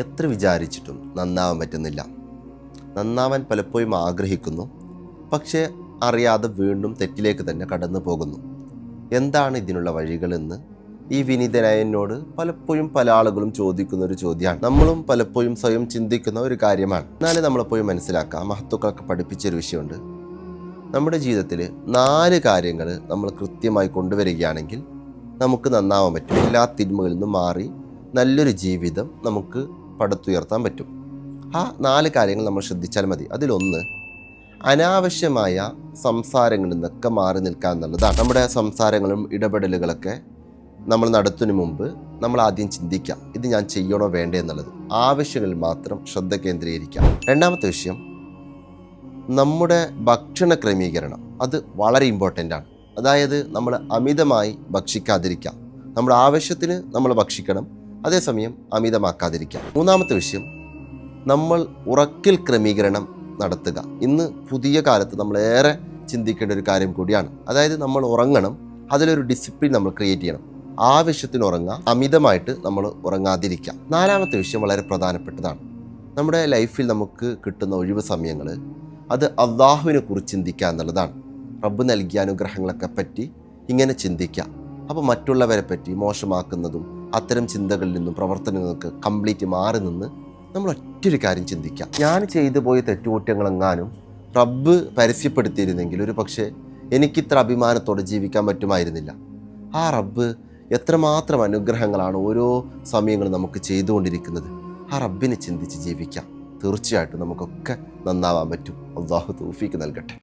എത്ര വിചാരിച്ചിട്ടും നന്നാവാൻ പറ്റുന്നില്ല. നന്നാവാൻ പലപ്പോഴും ആഗ്രഹിക്കുന്നു, പക്ഷേ അറിയാതെ വീണ്ടും തെറ്റിലേക്ക് തന്നെ കടന്നു പോകുന്നു. എന്താണ് ഇതിനുള്ള വഴികളെന്ന് ഈ വിനീതനായ എന്നോട് പലപ്പോഴും പല ആളുകളും ചോദിക്കുന്ന ഒരു ചോദ്യമാണ്. നമ്മളും പലപ്പോഴും സ്വയം ചിന്തിക്കുന്ന ഒരു കാര്യമാണ്. എന്നാലും നമ്മളെപ്പോഴും മനസ്സിലാക്കാം, മഹത്തുക്കളൊക്കെ പഠിപ്പിച്ചൊരു വിഷയമുണ്ട്. നമ്മുടെ ജീവിതത്തിൽ 4 കാര്യങ്ങൾ നമ്മൾ കൃത്യമായി കൊണ്ടുവരികയാണെങ്കിൽ നമുക്ക് നന്നാവാൻ പറ്റും. എല്ലാ തിന്മകളിൽ നിന്നും മാറി നല്ലൊരു ജീവിതം നമുക്ക് പടുത്തുയർത്താൻ പറ്റും. ആ 4 കാര്യങ്ങൾ നമ്മൾ ശ്രദ്ധിച്ചാൽ മതി. അതിലൊന്ന്, അനാവശ്യമായ സംസാരങ്ങളിൽ നിന്നൊക്കെ മാറി നിൽക്കുക എന്നുള്ളതാണ്. നമ്മുടെ സംസാരങ്ങളും ഇടപെടലുകളൊക്കെ നമ്മൾ നടത്തുന്നതിന് മുമ്പ് നമ്മൾ ആദ്യം ചിന്തിക്കാം, ഇത് ഞാൻ ചെയ്യണോ വേണ്ടേ എന്നുള്ളത്. ആവശ്യങ്ങളിൽ മാത്രം ശ്രദ്ധ കേന്ദ്രീകരിക്കാം. രണ്ടാമത്തെ വിഷയം, നമ്മുടെ ഭക്ഷണ ക്രമീകരണം. അത് വളരെ ഇമ്പോർട്ടൻ്റ് ആണ്. അതായത് നമ്മൾ അമിതമായി ഭക്ഷിക്കാതിരിക്കാം. നമ്മുടെ ആവശ്യത്തിന് നമ്മൾ ഭക്ഷിക്കണം, അതേസമയം അമിതമാക്കാതിരിക്കാം. മൂന്നാമത്തെ വിഷയം, നമ്മൾ ഉറക്കിൽ ക്രമീകരണം നടത്തുക. ഇന്ന് പുതിയ കാലത്ത് നമ്മളേറെ ചിന്തിക്കേണ്ട ഒരു കാര്യം കൂടിയാണ്. അതായത് നമ്മൾ ഉറങ്ങണം, അതിലൊരു ഡിസിപ്ലിൻ നമ്മൾ ക്രിയേറ്റ് ചെയ്യണം. ആവശ്യത്തിന് ഉറങ്ങുക, അമിതമായിട്ട് നമ്മൾ ഉറങ്ങാതിരിക്കുക. നാലാമത്തെ വിഷയം വളരെ പ്രധാനപ്പെട്ടതാണ്. നമ്മുടെ ലൈഫിൽ നമുക്ക് കിട്ടുന്ന ഒഴിവ് സമയങ്ങൾ അത് അള്ളാഹുവിനെ കുറിച്ച് ചിന്തിക്കുക എന്നുള്ളതാണ്. റബ്ബ് നൽകിയ അനുഗ്രഹങ്ങളൊക്കെ പറ്റി ഇങ്ങനെ ചിന്തിക്കുക. അപ്പോൾ മറ്റുള്ളവരെ പറ്റി മോശമാക്കുന്നതും അത്തരം ചിന്തകളിൽ നിന്നും പ്രവർത്തനങ്ങൾക്ക് കംപ്ലീറ്റ് മാറി നിന്ന് നമ്മൾ ഒറ്റൊരു കാര്യം ചിന്തിക്കാം, ഞാൻ ചെയ്തു പോയ തെറ്റുകുറ്റങ്ങളെങ്ങാനും റബ്ബ് പരസ്യപ്പെടുത്തിയിരുന്നെങ്കിൽ ഒരു പക്ഷേ എനിക്കിത്ര അഭിമാനത്തോടെ ജീവിക്കാൻ പറ്റുമായിരുന്നില്ല. ആ റബ്ബ് എത്രമാത്രം അനുഗ്രഹങ്ങളാണ് ഓരോ സമയങ്ങളും നമുക്ക് ചെയ്തുകൊണ്ടിരിക്കുന്നത്. ആ റബ്ബിനെ ചിന്തിച്ച് ജീവിക്കാം. തീർച്ചയായിട്ടും നമുക്കൊക്കെ നന്നാവാൻ പറ്റും. അല്ലാഹു തൗഫീക്ക് നൽകട്ടെ.